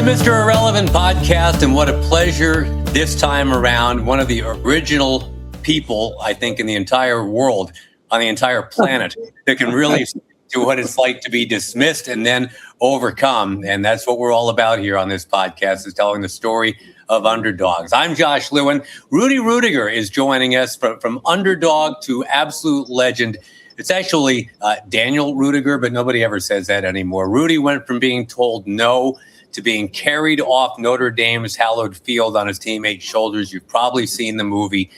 Mr. Irrelevant podcast, and what a pleasure this time around. One of the original people, I think, in the entire world, on the entire planet, that can really speak to what it's like to be dismissed and then overcome. And that's what we're all about here on this podcast, is telling the story of underdogs. I'm Josh Lewin. Rudy Ruettiger is joining us from underdog to absolute legend. It's actually Daniel Ruettiger, but nobody ever says that anymore. Rudy went from being told no to being carried off Notre Dame's hallowed field on his teammates' shoulders. You've probably seen the movie.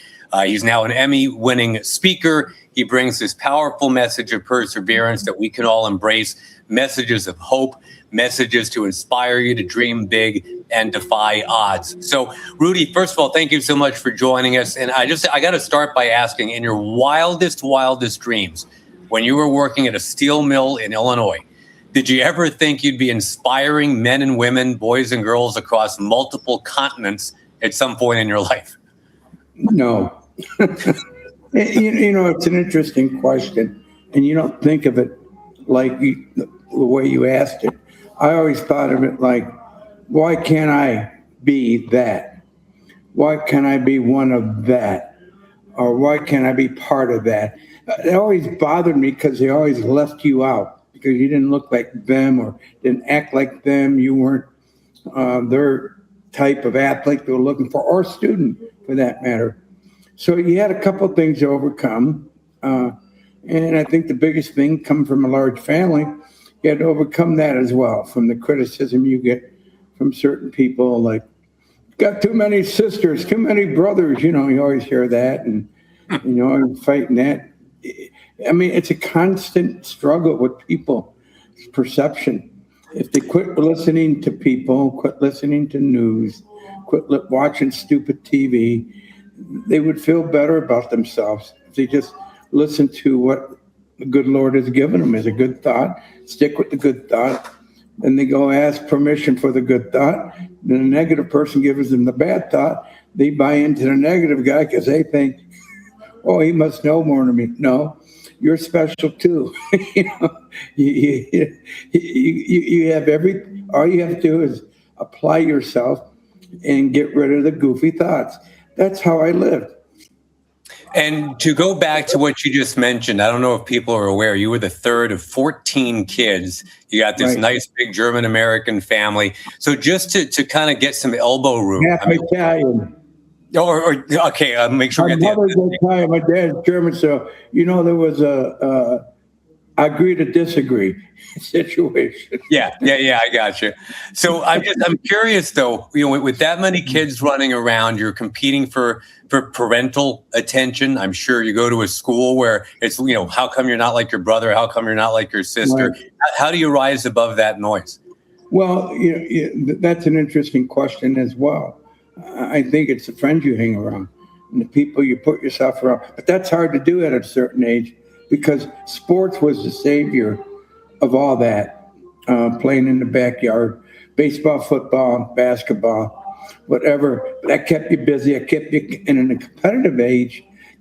He's now an Emmy-winning speaker. He brings this powerful message of perseverance that we can all embrace, messages of hope, messages to inspire you to dream big and defy odds. So, Rudy, first of all, thank you so much for joining us. And I got to start by asking, in your wildest dreams, when you were working at a steel mill in Illinois, did you ever think you'd be inspiring men and women, boys and girls across multiple continents at some point in your life? No. You know, it's an interesting question, and you don't think of it like the way you asked it. I always thought of it like, why can't I be that? Why can't I be one of that? Or why can't I be part of that? It always bothered me because they always left you out because you didn't look like them or didn't act like them. You weren't their type of athlete they were looking for, or student for that matter. So you had a couple of things to overcome. And I think the biggest thing, coming from a large family, you had to overcome that as well, from the criticism you get from certain people, like, got too many sisters, too many brothers, you know, you always hear that, and, you know, I'm fighting that. I mean, it's a constant struggle with people's perception. If they quit listening to people, quit listening to news, quit watching stupid TV, they would feel better about themselves if they just listen to what the good Lord has given them as a good thought, stick with the good thought, then they go ask permission for the good thought. Then the negative person gives them the bad thought. They buy into the negative guy because they think, oh, he must know more than me. No, you're special too. You know, you have all you have to do is apply yourself and get rid of the goofy thoughts. That's how I lived. And to go back to what you just mentioned, I don't know if people are aware, you were the third of 14 kids. You got this nice big German-American family. So just to kind of get some elbow room. Half Italian. Okay, make sure my mother's Italian, my dad's German. So, you know, there was a agree to disagree situation. Yeah, I got you. So I'm curious though, you know, with that many kids running around, you're competing for parental attention. I'm sure you go to a school where it's, you know, how come you're not like your brother? How come you're not like your sister? Right. How do you rise above that noise? Well, that's an interesting question as well. I think it's the friends you hang around and the people you put yourself around. But that's hard to do at a certain age, because sports was the savior of all that, playing in the backyard, baseball, football, basketball, whatever. But that kept you busy. It kept you in a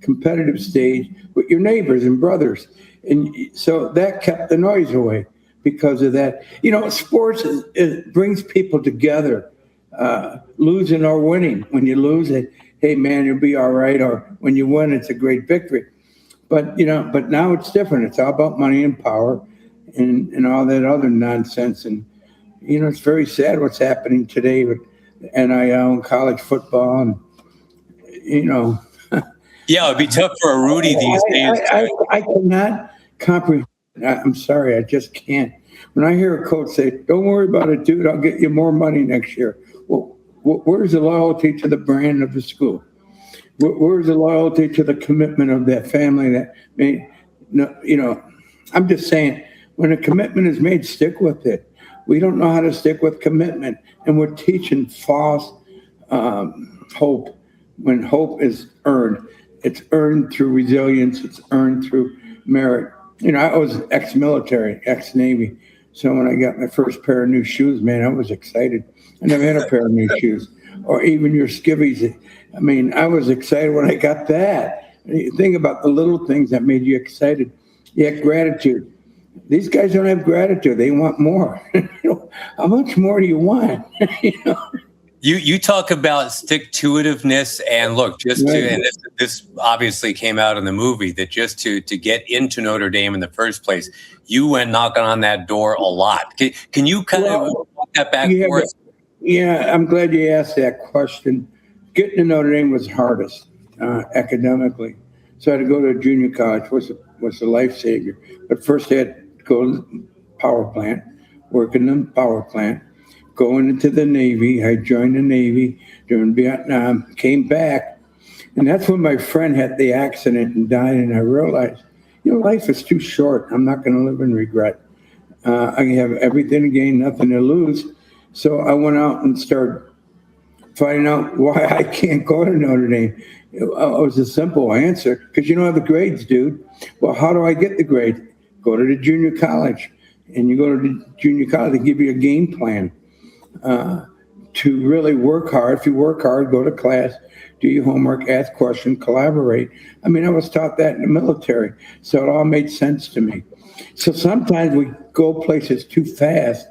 competitive stage with your neighbors and brothers. And so that kept the noise away because of that. You know, sports it brings people together, losing or winning. When you lose it, hey, man, you'll be all right. Or when you win, it's a great victory. But, you know, but now it's different. It's all about money and power and all that other nonsense. And, you know, it's very sad what's happening today with NIL and college football. And, you know. Yeah, it'd be tough for a Rudy these days. I cannot comprehend. I'm sorry, I just can't. When I hear a coach say, don't worry about it, dude, I'll get you more money next year. Well, where's the loyalty to the brand of the school? Where's the loyalty to the commitment of that family that made, you know, I'm just saying, when a commitment is made, stick with it. We don't know how to stick with commitment, and we're teaching false hope when hope is earned. It's earned through resilience. It's earned through merit. You know, I was ex-military, ex-Navy. So when I got my first pair of new shoes, man, I was excited. I never had a pair of new shoes. Or even your skivvies. I mean, I was excited when I got that. You think about the little things that made you excited. You had gratitude. These guys don't have gratitude. They want more. You know, how much more do you want? You know? You talk about stick-to-itiveness, and look, Right. and this obviously came out in the movie, that just to get into Notre Dame in the first place, you went knocking on that door a lot. Can you kind of Well, walk that back you have for us? yeah, I'm glad you asked that question. Getting to Notre Dame was hardest academically. So I had to go to junior college, was a lifesaver. But first I had to go to the power plant, work in the power plant, going into the Navy. I joined the Navy during Vietnam, came back, and that's when my friend had the accident and died, and I realized, life is too short. I'm not going to live in regret. I have everything to gain, nothing to lose. So I went out and started finding out why I can't go to Notre Dame. It was a simple answer, because you don't have the grades, dude. Well, how do I get the grades? Go to the junior college. And you go to the junior college, they give you a game plan to really work hard. If you work hard, go to class, do your homework, ask questions, collaborate. I mean, I was taught that in the military, so it all made sense to me. So sometimes we go places too fast.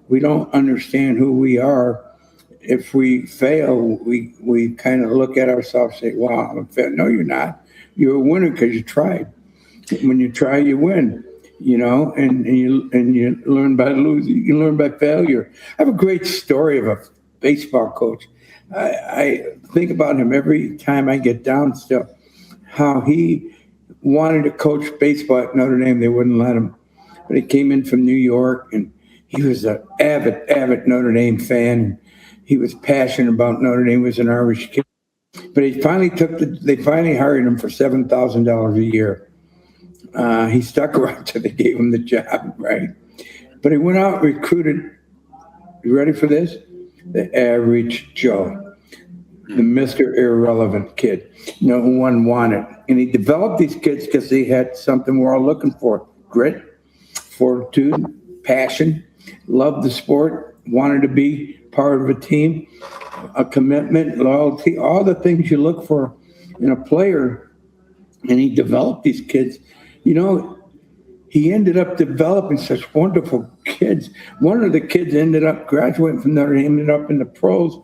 We don't understand who we are. If we fail, we kind of look at ourselves and say, wow, I'm a failure. No, you're not. You're a winner because you tried. When you try, you win, and you learn by losing. You learn by failure. I have a great story of a baseball coach. I think about him every time I get down still, how he wanted to coach baseball at Notre Dame. They wouldn't let him. But he came in from New York, and he was an avid Notre Dame fan. And he was passionate about Notre Dame. He was an Irish kid. But they finally hired him for $7,000 a year. He stuck around till they gave him the job, right? But he went out and recruited, you ready for this? The average Joe, the Mr. Irrelevant kid. No one wanted. And he developed these kids because they had something we're all looking for: grit, fortitude, passion, loved the sport, wanted to be part of a team, a commitment, loyalty, all the things you look for in a player. And he developed these kids. He ended up developing such wonderful kids. One of the kids ended up graduating from Notre Dame, ended up in the pros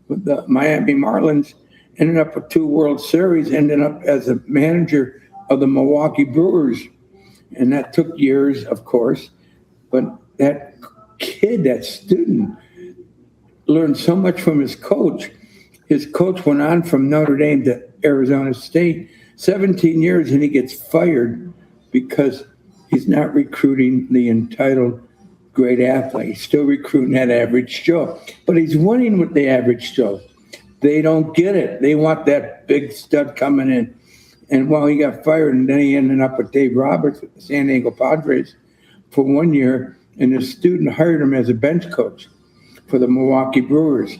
with the Miami Marlins, ended up with 2 World Series, ended up as a manager of the Milwaukee Brewers. And that took years, of course. But that kid, that student, learned so much from his coach. His coach went on from Notre Dame to Arizona State, 17 years, and he gets fired because he's not recruiting the entitled great athlete. He's still recruiting that average Joe. But he's winning with the average Joe. They don't get it. They want that big stud coming in. And while he got fired, and then he ended up with Dave Roberts with the San Diego Padres for 1 year, and the student hired him as a bench coach for the Milwaukee Brewers.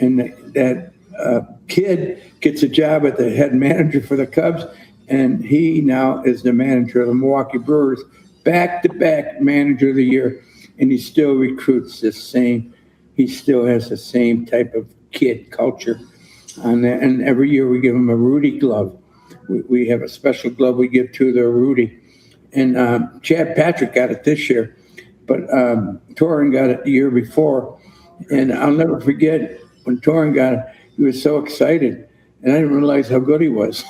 And that kid gets a job at the head manager for the Cubs, and he now is the manager of the Milwaukee Brewers, back-to-back manager of the year, and he still recruits he still has the same type of kid culture. And every year we give him a Rudy glove. We have a special glove we give to the Rudy. And Chad Patrick got it this year, but Torrin got it the year before. And I'll never forget when Torrin got it, he was so excited, and I didn't realize how good he was.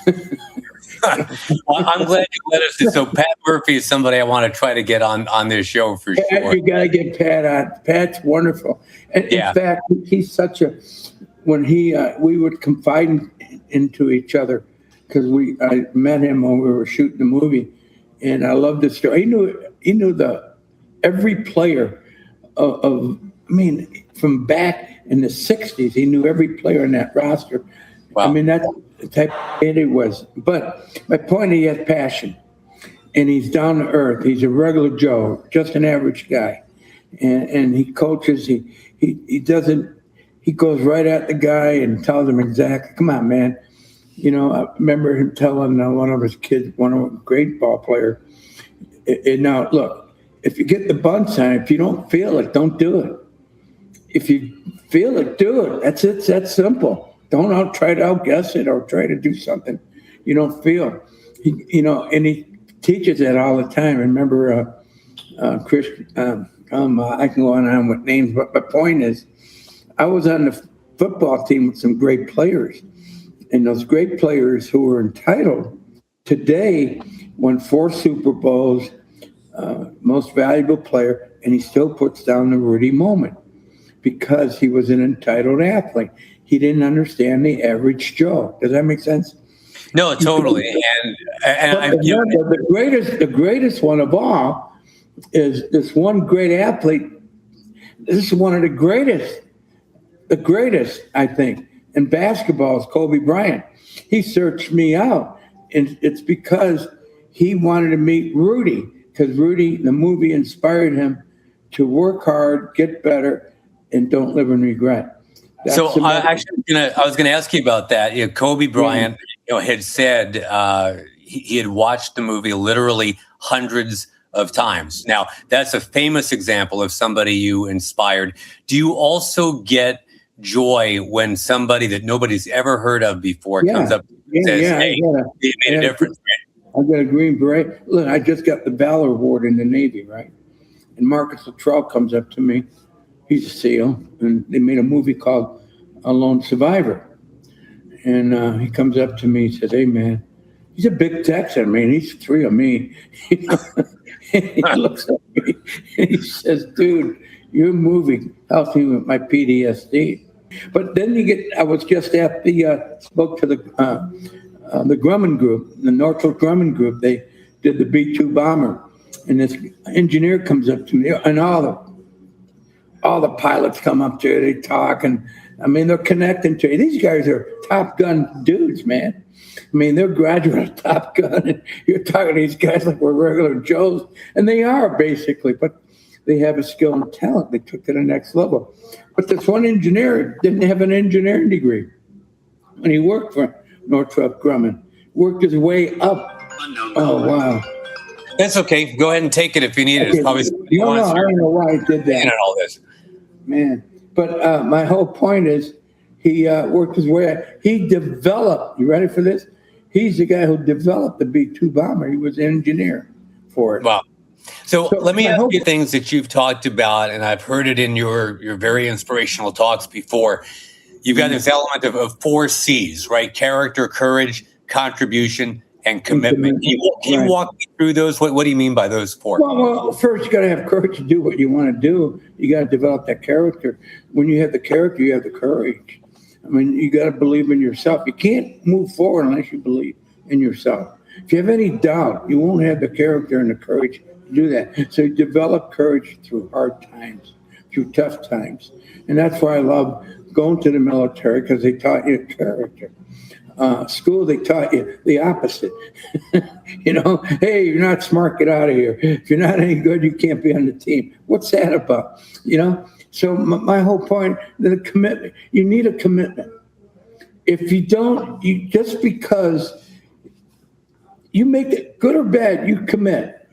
Well, I'm glad you let us do. So Pat Murphy is somebody I want to try to get on this show for sure. You got to get Pat on. Pat's wonderful. And Yeah. In fact, he's such a, when we would confide into each other, because I met him when we were shooting the movie, and I loved the story. He knew every player from back in the 60s, he knew every player in that roster. Wow. I mean, that's the type of kid he was. But my point, he has passion, and he's down to earth. He's a regular Joe, just an average guy. And he coaches, he doesn't, he goes right at the guy and tells him exactly, come on, man. I remember him telling one of his kids, one of a great ball player, now, look, if you get the bunt sign, if you don't feel it, don't do it. If you feel it, do it. That's it. That's simple. Don't try to outguess it or try to do something you don't feel. And he teaches that all the time. I remember I can go on and on with names, but my point is, I was on the football team with some great players, and those great players who were entitled today won 4 Super Bowls, most valuable player, and he still puts down the Rudy moment because he was an entitled athlete. He didn't understand the average Joe. Does that make sense? No, totally. The greatest one of all is this one great athlete. This is one of the greatest, I think, in basketball is Kobe Bryant. He searched me out, and it's because he wanted to meet Rudy, because Rudy, the movie, inspired him to work hard, get better, and don't live in regret. So I was going to ask you about that. Kobe Bryant, had said he had watched the movie literally hundreds of times. Now, that's a famous example of somebody you inspired. Do you also get joy when somebody that nobody's ever heard of before comes up and says, "Hey, it made a difference"? Right? I got a Green Beret. Look, I just got the Valor Award in the Navy, right? And Marcus Luttrell comes up to me. He's a SEAL, and they made a movie called A Lone Survivor. And he comes up to me and says, "Hey, man," he's a big Texan, man. He's 3 of me. He looks at me and he says, "Dude, your movie helps me with my PTSD." But then I was just at spoke to the Grumman group, the Northrop Grumman group. They did the B-2 bomber. And this engineer comes up to me, and all the pilots come up to you, they talk, and I mean, they're connecting to you. These guys are Top Gun dudes, man. I mean, they're graduate of Top Gun, and you're talking to these guys like we're regular Joes, and they are basically, but they have a skill and talent. They took to the next level. But this one engineer didn't have an engineering degree. When he worked for Northrop Grumman, worked his way up. Oh, wow. That's okay. Go ahead and take it if you need it. It's probably I don't know why he did that. All this. Man. But my whole point is he worked his way up. He developed, you ready for this? He's the guy who developed the B-2 bomber. He was an engineer for it. Wow. So let me ask you things that you've talked about, and I've heard it in your very inspirational talks before. You've got this element of 4 C's, right? Character, courage, contribution, and commitment. Can you walk me through those? What do you mean by those 4? Well, first you got to have courage to do what you want to do. You got to develop that character. When you have the character, you have the courage. I mean, you got to believe in yourself. You can't move forward unless you believe in yourself. If you have any doubt, you won't have the character and the courage to do that. So you develop courage through hard times, through tough times. And that's why I love going to the military, because they taught you character. School, they taught you the opposite. Hey, you're not smart, get out of here. If you're not any good, you can't be on the team. What's that about? So my whole point, the commitment, you need a commitment. If you don't, just because you make it good or bad, you commit,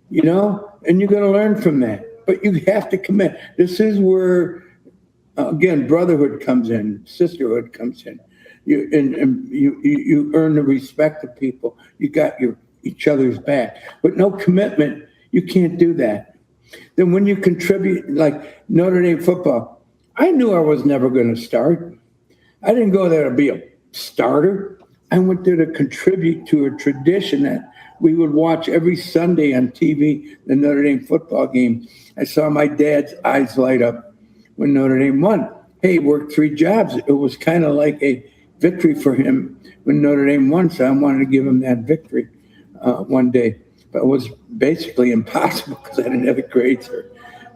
and you're going to learn from that. But you have to commit. This is where, again, brotherhood comes in, sisterhood comes in. You earn the respect of people. You got each other's back. But no commitment, you can't do that. Then when you contribute, like Notre Dame football, I knew I was never going to start. I didn't go there to be a starter. I went there to contribute to a tradition that we would watch every Sunday on TV, the Notre Dame football game. I saw my dad's eyes light up when Notre Dame won. Hey, he worked 3 jobs. It was kind of like a victory for him when Notre Dame won, so I wanted to give him that victory one day. But it was basically impossible because I didn't have the grades.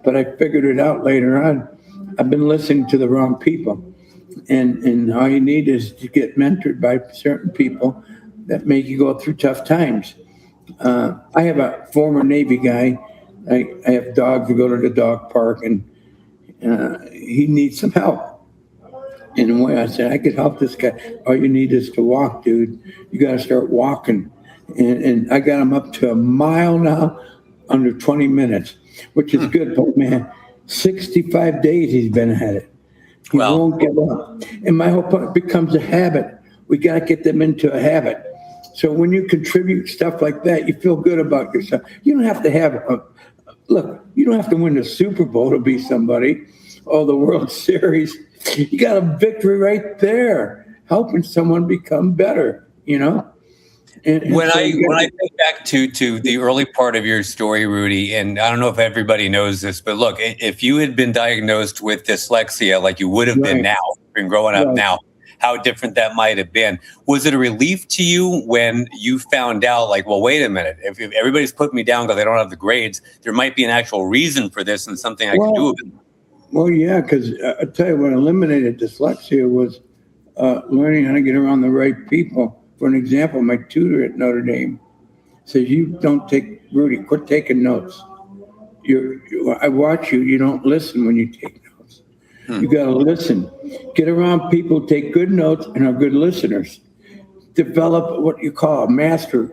But I figured it out later on. I've been listening to the wrong people. And all you need is to get mentored by certain people that make you go through tough times. I have a former Navy guy. I have dogs who go to the dog park, and he needs some help. And the way I said, I could help this guy. All you need is to walk, dude. You got to start walking. And I got him up to a mile now, under 20 minutes, which is good. But, man, 65 days he's been at it. He won't give up. And my whole point becomes a habit. We got to get them into a habit. So when you contribute stuff like that, you feel good about yourself. You don't have to have look, you don't have to win the Super Bowl to be somebody or the World Series. You got a victory right there, helping someone become better, And When so I when I think back to the early part of your story, Rudy, and I don't know if everybody knows this, but look, if you had been diagnosed with dyslexia like you would have been right, now, been growing up right. now, how different that might have been. Was it a relief to you when you found out, like, well, wait a minute, if everybody's putting me down because I don't have the grades, there might be an actual reason for this and something I can do Well, about it. well, yeah, because I tell you what eliminated dyslexia was learning how to get around the right people. For an example, my tutor at Notre Dame says, "You don't take Rudy. Quit taking notes. I watch you. You don't listen when you take notes. Hmm. You got to listen. Get around people, take good notes, and are good listeners. Develop what you call a master.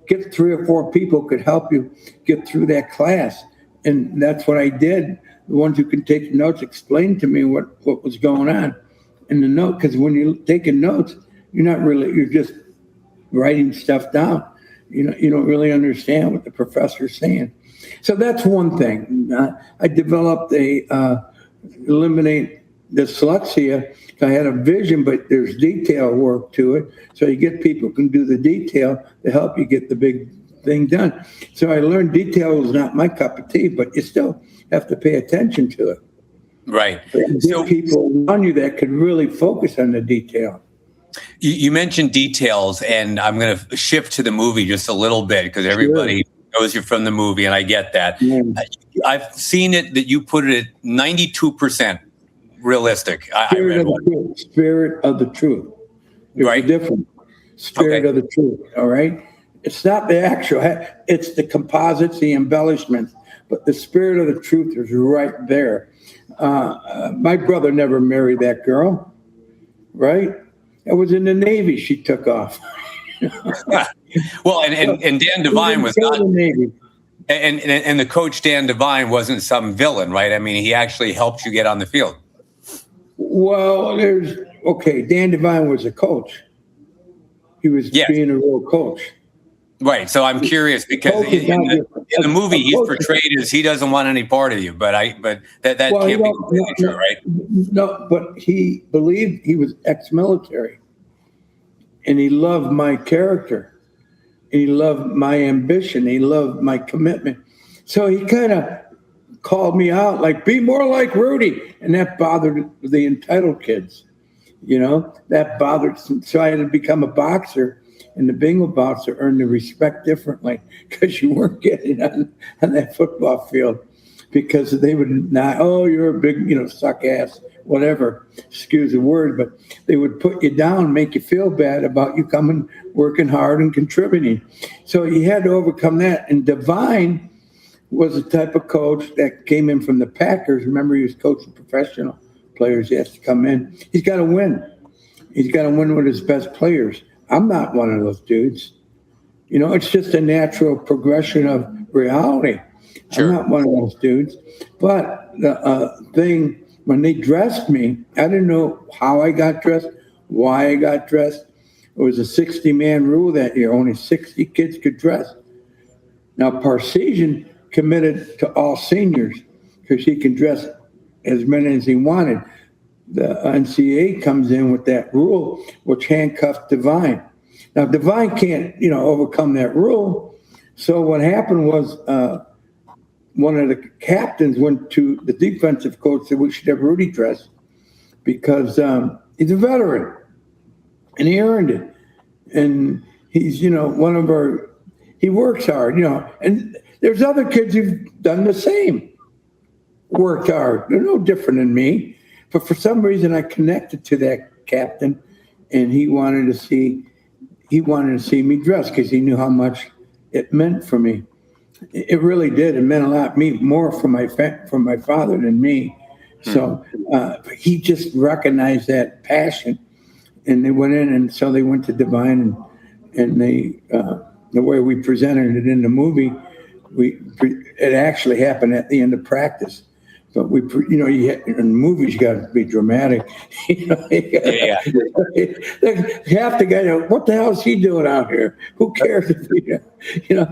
Get 3 or 4 people could help you get through that class, and that's what I did. The ones who could take notes explained to me what was going on in the note. Because when you're taking notes, you're just writing stuff down. You don't really understand what the professor's saying. So that's one thing. I developed eliminate dyslexia. I had a vision, but there's detail work to it. So you get people who can do the detail to help you get the big thing done. So I learned detail is not my cup of tea, but you still have to pay attention to it. Right. Get So people around you that could really focus on the detail. you mentioned details, and I'm going to shift to the movie just a little bit because everybody knows you're from the movie, and I get that. Yeah. I've seen it that you put it at 92% realistic. I read one. Spirit of the truth. There's Right. a difference. Spirit Okay. of the truth. All right. It's not the actual. It's the composites, the embellishments, but the spirit of the truth is right there. My brother never married that girl. Right. It was in the Navy. She took off. Well, and Dan Devine was not, the Navy. and the coach Dan Devine wasn't some villain, right? I mean, he actually helped you get on the field. Well, Dan Devine was a coach. He was Yes. being a real coach. Right. So I'm curious because Coach is not different. in the movie he's Coach- portrayed as he doesn't want any part of you, but that Well, can't be no, completely no, true, right? No, but he believed he was ex-military, and he loved my character. He loved my ambition. He loved my commitment. So he kind of called me out, like, be more like Rudy, and that bothered the entitled kids. That bothered. So I had to become a boxer. And the bingo boxer earned the respect differently because you weren't getting on that football field because they would not, oh, you're a big, suck ass, whatever, excuse the word, but they would put you down, make you feel bad about you coming, working hard and contributing. So you had to overcome that. And Devine was the type of coach that came in from the Packers. Remember, he was coaching professional players. He has to come in. He's got to win. He's got to win with his best players. I'm not one of those dudes. It's just a natural progression of reality. Sure. I'm not one of those dudes. But the thing, when they dressed me, I didn't know how I got dressed, why I got dressed. It was a 60-man rule that year. Only 60 kids could dress. Now, Parseghian committed to all seniors because he can dress as many as he wanted. The NCAA comes in with that rule, which handcuffed Devine. Now, Devine can't, overcome that rule. So what happened was one of the captains went to the defensive coach, said we should have Rudy dress because he's a veteran and he earned it. And he's, he works hard, and there's other kids who've done the same, worked hard. They're no different than me. But for some reason, I connected to that captain, and he wanted to see me dress because he knew how much it meant for me. It really did. It meant a lot more from my father than me. So he just recognized that passion, and they went in, and so they went to Devine, and they the way we presented it in the movie, it actually happened at the end of practice. But in movies, you got to be dramatic. Yeah. Half the guys, what the hell is he doing out here? Who cares if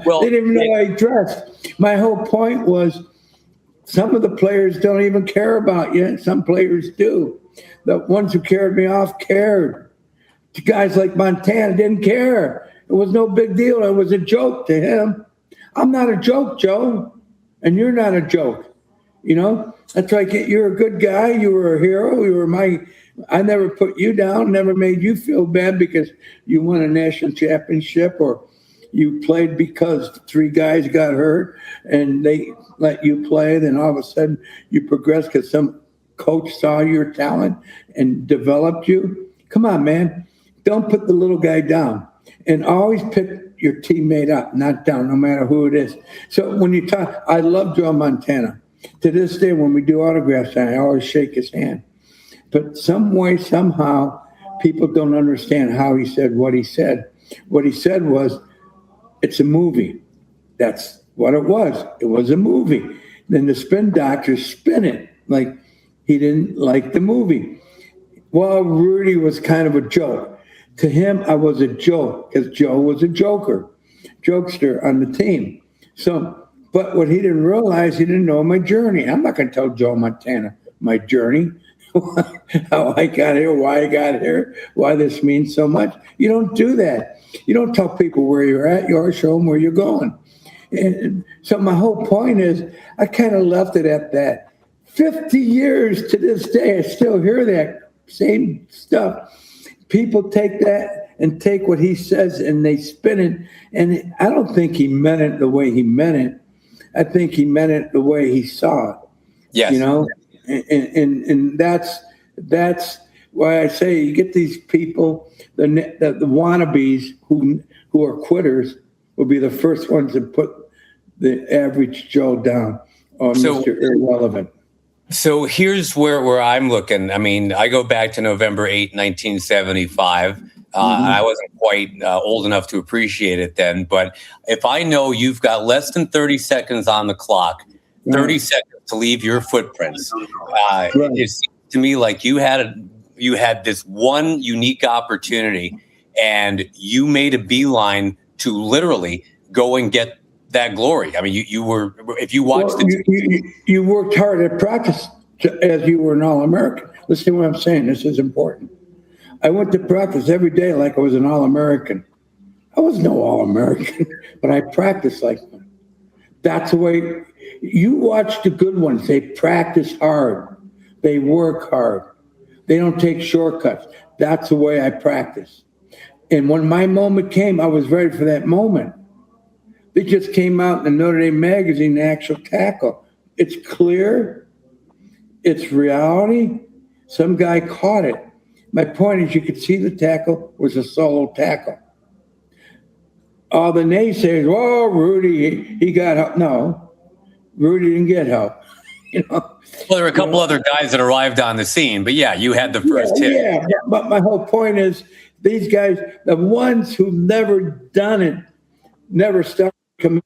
Well, they didn't even know how he dressed. My whole point was some of the players don't even care about you. Some players do. The ones who carried me off cared. The guys like Montana didn't care. It was no big deal. It was a joke to him. I'm not a joke, Joe, and you're not a joke. That's like you're a good guy. You were a hero. I never put you down, never made you feel bad because you won a national championship or you played because 3 guys got hurt and they let you play. Then all of a sudden you progressed because some coach saw your talent and developed you. Come on, man. Don't put the little guy down and always pick your teammate up, not down, no matter who it is. So when you talk, I love Joe Montana. To this day, when we do autographs, I always shake his hand. But some way, somehow, people don't understand how he said what he said. What he said was, it's a movie. That's what it was. It was a movie. Then the spin doctors spin it like he didn't like the movie. Well, Rudy was kind of a joke. To him, I was a joke because Joe was a jokester on the team. But what he didn't realize, he didn't know my journey. I'm not going to tell Joe Montana my journey, how I got here, why I got here, why this means so much. You don't do that. You don't tell people where you're at. You always show them where you're going. And so my whole point is I kind of left it at that. 50 years to this day, I still hear that same stuff. People take that and take what he says and they spin it. And I don't think he meant it the way he meant it. I think he meant it the way he saw it. yes. And that's why I say you get these people, the wannabes who are quitters will be the first ones to put the average Joe down or Mr. Irrelevant. So here's where I'm looking. I mean, I go back to November 8, 1975. I wasn't quite old enough to appreciate it then. But if I know you've got less than 30 seconds on the clock, 30 seconds to leave your footprints, it seems to me like you had this one unique opportunity and you made a beeline to literally go and get that glory. I mean, you were, if you watched you worked hard at practice as you were an All-American. Listen to what I'm saying. This is important. I went to practice every day like I was an All-American. I was no All-American, but I practiced like one. That's the way you watch the good ones. They practice hard. They work hard. They don't take shortcuts. That's the way I practice. And when my moment came, I was ready for that moment. It just came out in the Notre Dame magazine, the actual tackle. It's clear. It's reality. Some guy caught it. My point is you could see the tackle was a solo tackle. All the naysayers, oh, Rudy, he got help. No, Rudy didn't get help. Well, there were a couple other guys that arrived on the scene, but yeah, you had the first hit. Yeah, but my whole point is these guys, the ones who never done it, never started committing,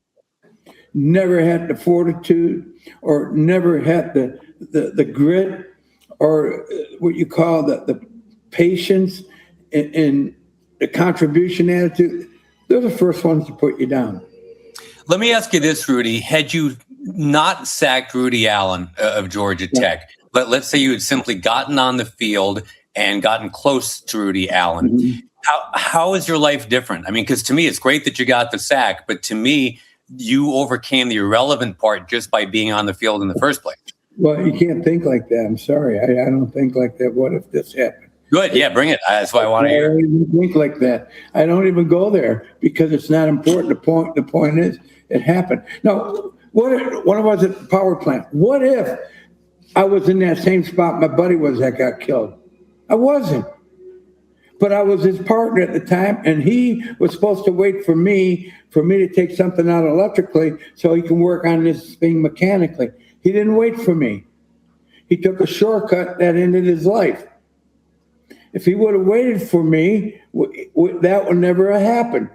never had the fortitude or never had the grit or what you call the patience and the contribution attitude, they're the first ones to put you down. Let me ask you this, Rudy. Had you not sacked Rudy Allen of Georgia Tech, let's say you had simply gotten on the field and gotten close to Rudy Allen, how is your life different? I mean, because to me, it's great that you got the sack, but to me, you overcame the irrelevant part just by being on the field in the first place. Well, you can't think like that. I'm sorry. I don't think like that. What if this happened? Good. Yeah, bring it. That's what I want to hear. I don't even think like that. I don't even go there because it's not important. The point is it happened. No, what if I was at the power plant? What if I was in that same spot my buddy was that got killed? I wasn't. But I was his partner at the time, and he was supposed to wait for me to take something out electrically so he can work on this thing mechanically. He didn't wait for me. He took a shortcut that ended his life. If he would have waited for me, that would never have happened.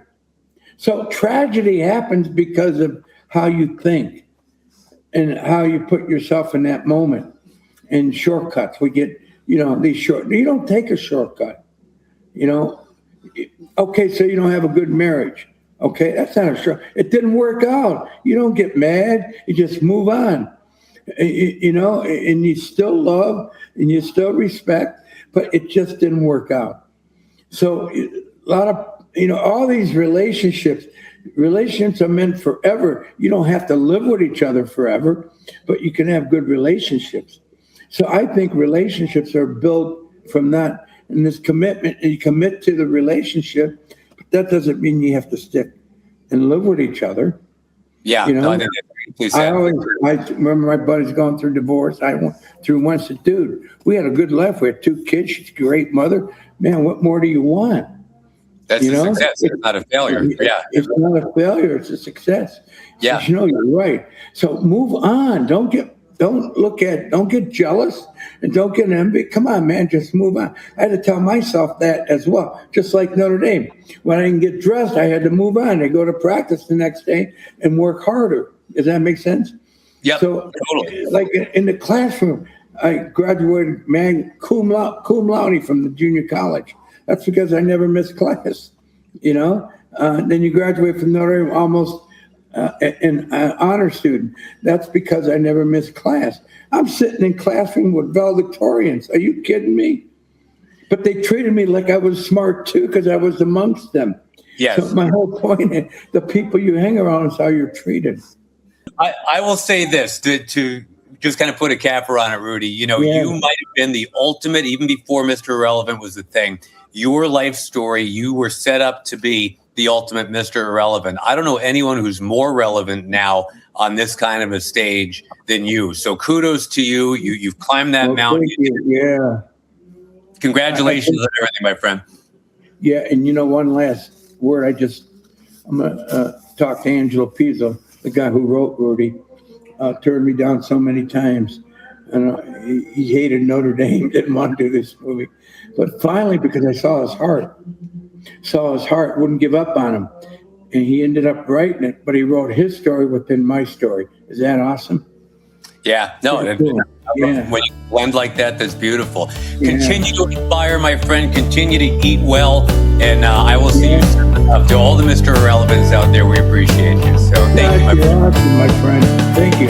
So tragedy happens because of how you think. and how you put yourself in that moment. And shortcuts, we get, these you don't take a shortcut, you know. Okay, so you don't have a good marriage. Okay, that's not a short. It didn't work out. You don't get mad. You just move on, and you still love and you still respect, but it just didn't work out. So a lot of, all these relationships are meant forever. You don't have to live with each other forever, but you can have good relationships. So I think relationships are built from that, and this commitment, and you commit to the relationship, but that doesn't mean you have to stick and live with each other. Yeah. No, I remember my buddies going through divorce. I went through once. Dude, we had a good life. We had 2 kids. She's a great mother. Man, what more do you want? That's a success. It's not a failure. Yeah. It's not a failure. It's a success. Yeah. So, you're right. So move on. Don't get jealous and don't get envy. Come on, man, just move on. I had to tell myself that as well. Just like Notre Dame. When I didn't get dressed, I had to move on. I go to practice the next day and work harder. Does that make sense? Yeah, so, totally. Like in the classroom, I graduated, man, cum laude from the junior college. That's because I never missed class, Then you graduate from Notre Dame almost an honor student. That's because I never missed class. I'm sitting in classroom with valedictorians. Are you kidding me? But they treated me like I was smart too, because I was amongst them. Yes. So my whole point is the people you hang around is how you're treated. I will say this to just kind of put a capper on it, Rudy. You might have been the ultimate, even before Mr. Irrelevant was the thing. Your life story, you were set up to be the ultimate Mr. Irrelevant. I don't know anyone who's more relevant now on this kind of a stage than you. So kudos to you. You've climbed that mountain. Yeah. Congratulations on everything, my friend. Yeah, and one last word. I'm going to talk to Angelo Pizzo, the guy who wrote Rudy. Turned me down so many times. And he hated Notre Dame, didn't want to do this movie. But finally, because I saw his heart, wouldn't give up on him. And he ended up writing it, but he wrote his story within my story. Is that awesome? Yeah, no. When you blend like that, that's beautiful. Continue to inspire, my friend. Continue to eat well. And I will see you soon. To all the Mr. Irrelevants out there, we appreciate you. So thank you, my friend. Awesome, my friend. Thank you.